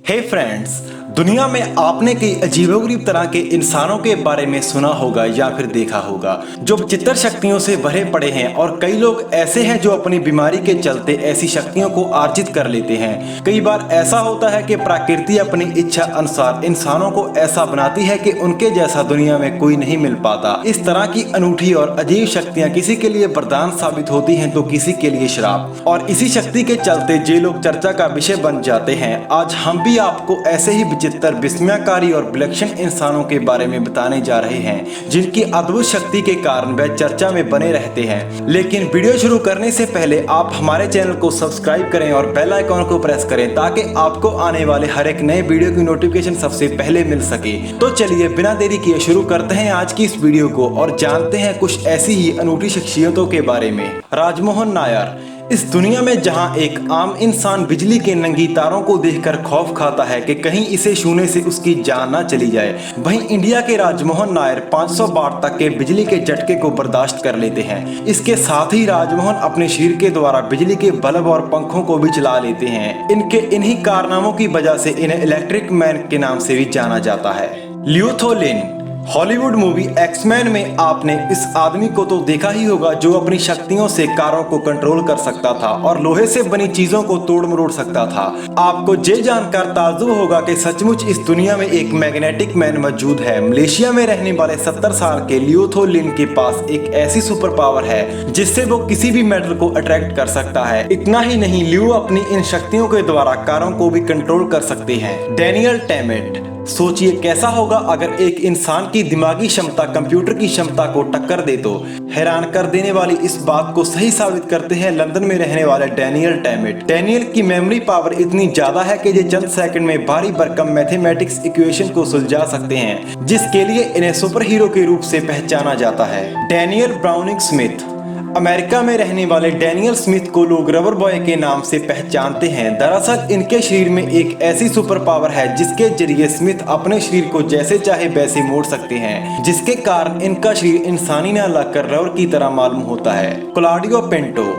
हे friends, दुनिया में आपने कई अजीबोगरीब तरह के इंसानों के बारे में सुना होगा या फिर देखा होगा जो विचित्र शक्तियों से भरे पड़े हैं। और कई लोग ऐसे हैं जो अपनी बीमारी के चलते ऐसी शक्तियों को अर्जित कर लेते हैं। कई बार ऐसा होता है कि प्रकृति अपनी इच्छा अनुसार इंसानों को ऐसा बनाती है कि उनके जैसा दुनिया में कोई नहीं मिल पाता। इस तरह की अनूठी और अजीब शक्तियाँ किसी के लिए वरदान साबित होती हैं तो किसी के लिए श्राप। और इसी शक्ति के चलते जे लोग चर्चा का विषय बन जाते हैं। आज हम भी आपको ऐसे ही विचित्र, विस्मयकारी और विलक्षण इंसानों के बारे में बताने जा रहे हैं जिनकी अद्भुत शक्ति के कारण वे चर्चा में बने रहते हैं। लेकिन वीडियो शुरू करने से पहले आप हमारे चैनल को सब्सक्राइब करें और बेल आइकॉन को प्रेस करें ताकि आपको आने वाले हर एक नए वीडियो की नोटिफिकेशन सबसे पहले मिल सके। तो चलिए बिना देरी किए शुरू करते हैं आज की इस वीडियो को और जानते हैं कुछ ऐसी ही अनूठी शख्सियतों के बारे में। राजमोहन नायर। इस दुनिया में जहां एक आम इंसान बिजली के नंगी तारों को देखकर खौफ खाता है कि कहीं इसे छूने से उसकी जान ना चली जाए, वहीं इंडिया के राजमोहन नायर 500 वाट तक के बिजली के झटके को बर्दाश्त कर लेते हैं। इसके साथ ही राजमोहन अपने शरीर के द्वारा बिजली के बल्ब और पंखों को भी चला लेते हैं। इनके इन्हीं कारनामों की वजह से इन्हें इलेक्ट्रिक मैन के नाम से भी जाना जाता है। ल्यूथोलिन। हॉलीवुड मूवी एक्समैन में आपने इस आदमी को तो देखा ही होगा जो अपनी शक्तियों से कारों को कंट्रोल कर सकता था और लोहे से बनी चीजों को तोड़ मरोड़ सकता था। आपको ये जानकर ताज्जुब होगा कि सचमुच इस दुनिया में एक मैग्नेटिक मैन मौजूद है। मलेशिया में रहने वाले 70 साल के ल्यूथोलिन के पास एक ऐसी सुपर पावर है जिससे वो किसी भी मेटल को अट्रैक्ट कर सकता है। इतना ही नहीं, ल्यू अपनी इन शक्तियों के द्वारा कारों को भी कंट्रोल कर सकते हैं। डैनियल टैमेट। सोचिए कैसा होगा अगर एक इंसान की दिमागी क्षमता कंप्यूटर की क्षमता को टक्कर दे तो। हैरान कर देने वाली इस बात को सही साबित करते हैं लंदन में रहने वाले डैनियल टैमेट। डैनियल की मेमोरी पावर इतनी ज्यादा है कि ये चंद सेकंड में भारी भरकम मैथमेटिक्स इक्वेशन को सुलझा सकते हैं, जिसके लिए इन्हें सुपर हीरो के रूप से पहचाना जाता है। Daniel browning Smith. अमेरिका में रहने वाले डैनियल स्मिथ को लोग रबर बॉय के नाम से पहचानते हैं। दरअसल इनके शरीर में एक ऐसी सुपर पावर है जिसके जरिए स्मिथ अपने शरीर को जैसे चाहे वैसे मोड़ सकते हैं, जिसके कारण इनका शरीर इंसानी न लगकर रबर की तरह मालूम होता है। क्लॉडियो पेंटो।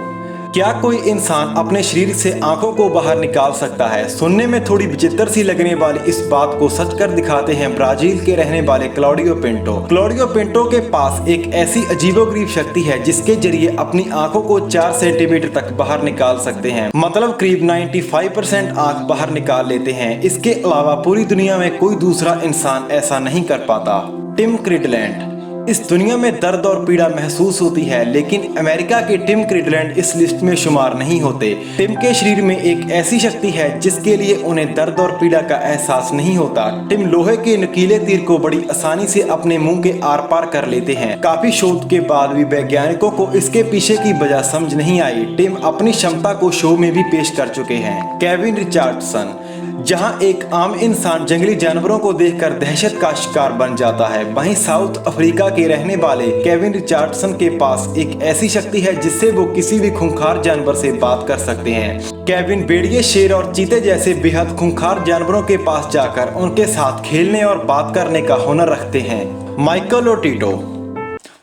क्या कोई इंसान अपने शरीर से आंखों को बाहर निकाल सकता है? सुनने में थोड़ी विचित्र सी लगने वाली इस बात को सच कर दिखाते हैं ब्राजील के रहने वाले क्लॉडियो पेंटो। क्लॉडियो पेंटो के पास एक ऐसी अजीबोगरीब शक्ति है जिसके जरिए अपनी आंखों को 4 सेंटीमीटर तक बाहर निकाल सकते हैं, मतलब करीब 95% आंख बाहर निकाल लेते हैं। इसके अलावा पूरी दुनिया में कोई दूसरा इंसान ऐसा नहीं कर पाता। टिम क्रिडलैंड। इस दुनिया में दर्द और पीड़ा महसूस होती है, लेकिन अमेरिका के टिम क्रिडलैंड इस लिस्ट में शुमार नहीं होते। टिम के शरीर में एक ऐसी शक्ति है जिसके लिए उन्हें दर्द और पीड़ा का एहसास नहीं होता। टिम लोहे के नुकीले तीर को बड़ी आसानी से अपने मुंह के आर पार कर लेते हैं। काफी शोध के बाद भी वैज्ञानिकों को इसके पीछे की वजह समझ नहीं आई। टिम अपनी क्षमता को शो में भी पेश कर चुके हैं। Kevin Richardson. जहां एक आम इंसान जंगली जानवरों को देखकर दहशत का शिकार बन जाता है, वहीं साउथ अफ्रीका के रहने वाले केविन रिचर्डसन के पास एक ऐसी शक्ति है जिससे वो किसी भी खूंखार जानवर से बात कर सकते हैं। केविन भेड़िए, शेर और चीते जैसे बेहद खूंखार जानवरों के पास जाकर उनके साथ खेलने और बात करने का हुनर रखते हैं। माइकल लोटिटो।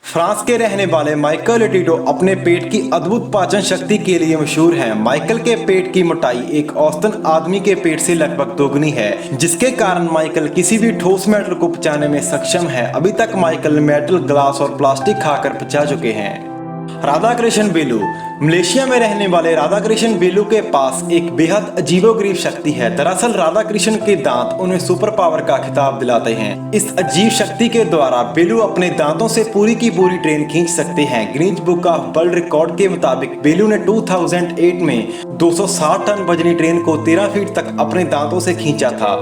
फ्रांस के रहने वाले माइकल लोटिटो अपने पेट की अद्भुत पाचन शक्ति के लिए मशहूर हैं। माइकल के पेट की मोटाई एक औसतन आदमी के पेट से लगभग दोगुनी है, जिसके कारण माइकल किसी भी ठोस मेटल को पचाने में सक्षम है। अभी तक माइकल मेटल, ग्लास और प्लास्टिक खाकर पचा चुके हैं। राधाकृष्ण बेलू। मलेशिया में रहने वाले राधाकृष्ण बेलू के पास एक बेहद अजीबोगरीब शक्ति है। दरअसल राधाकृष्ण के दांत उन्हें सुपर पावर का खिताब दिलाते हैं। इस अजीब शक्ति के द्वारा बेलू अपने दांतों से पूरी की पूरी ट्रेन खींच सकते हैं। Guinness book of world record के मुताबिक बेलू ने 2008 में 260 टन वजनी ट्रेन को 13 फीट तक अपने दांतों से खींचा था।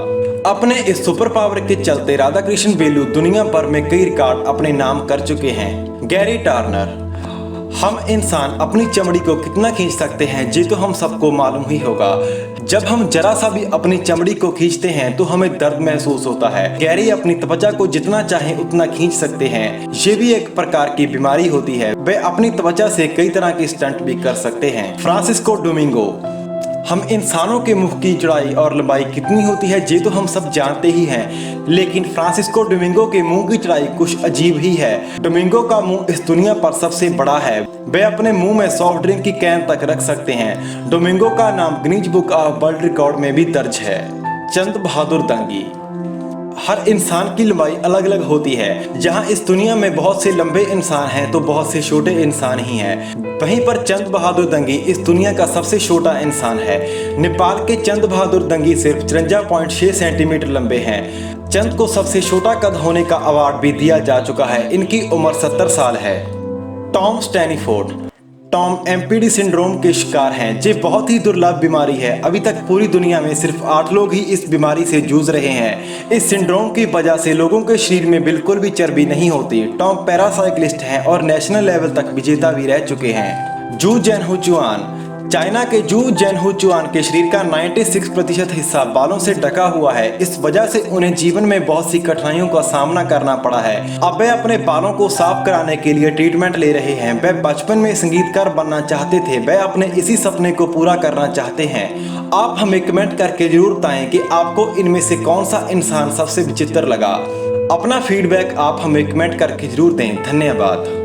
अपने इस सुपर पावर के चलते राधाकृष्ण बेलू दुनिया भर में कई रिकॉर्ड अपने नाम कर चुके हैं। Gary Turner. हम इंसान अपनी चमड़ी को कितना खींच सकते हैं ये तो हम सबको मालूम ही होगा। जब हम जरा सा भी अपनी चमड़ी को खींचते हैं तो हमें दर्द महसूस होता है। गैरी अपनी त्वचा को जितना चाहे उतना खींच सकते हैं। ये भी एक प्रकार की बीमारी होती है। वे अपनी त्वचा से कई तरह के स्टंट भी कर सकते हैं। Francisco Domingo. हम इंसानों के मुंह की चौड़ाई और लंबाई कितनी होती है ये तो हम सब जानते ही हैं, लेकिन फ्रांसिस्को डोमिंगो के मुंह की चौड़ाई कुछ अजीब ही है। डोमिंगो का मुंह इस दुनिया पर सबसे बड़ा है। वे अपने मुंह में सॉफ्ट ड्रिंक की कैन तक रख सकते हैं। डोमिंगो का नाम Guinness book of world record में भी दर्ज है। चंद बहादुर दंगी। हर इंसान की लंबाई अलग अलग होती है। जहां इस दुनिया में बहुत से लंबे इंसान हैं तो बहुत से छोटे इंसान ही हैं। वहीं पर चंद बहादुर दंगी इस दुनिया का सबसे छोटा इंसान है। नेपाल के चंद बहादुर दंगी सिर्फ 53.6 सेंटीमीटर लंबे हैं। चंद को सबसे छोटा कद होने का अवार्ड भी दिया जा चुका है। इनकी उम्र 70 साल है। टॉम स्टैनीफोर्ड। टॉम एमपीडी सिंड्रोम के शिकार हैं। ये बहुत ही दुर्लभ बीमारी है। अभी तक पूरी दुनिया में सिर्फ 8 लोग ही इस बीमारी से जूझ रहे हैं। इस सिंड्रोम की वजह से लोगों के शरीर में बिल्कुल भी चर्बी नहीं होती। टॉम पैरासाइक्लिस्ट हैं और नेशनल लेवल तक विजेता भी रह चुके हैं। जू जेनहुचुआन। चाइना के जू जेनहुचुआन के शरीर का 96% हिस्सा बालों से ढका हुआ है। इस वजह से उन्हें जीवन में बहुत सी कठिनाइयों का सामना करना पड़ा है। अब वे अपने बालों को साफ कराने के लिए ट्रीटमेंट ले रहे हैं। वे बचपन में संगीतकार बनना चाहते थे। वे अपने इसी सपने को पूरा करना चाहते हैं। आप हमें कमेंट करके जरूर बताएं कि आपको इनमें से कौन सा इंसान सबसे विचित्र लगा। अपना फीडबैक आप हमें कमेंट करके जरूर दें। धन्यवाद।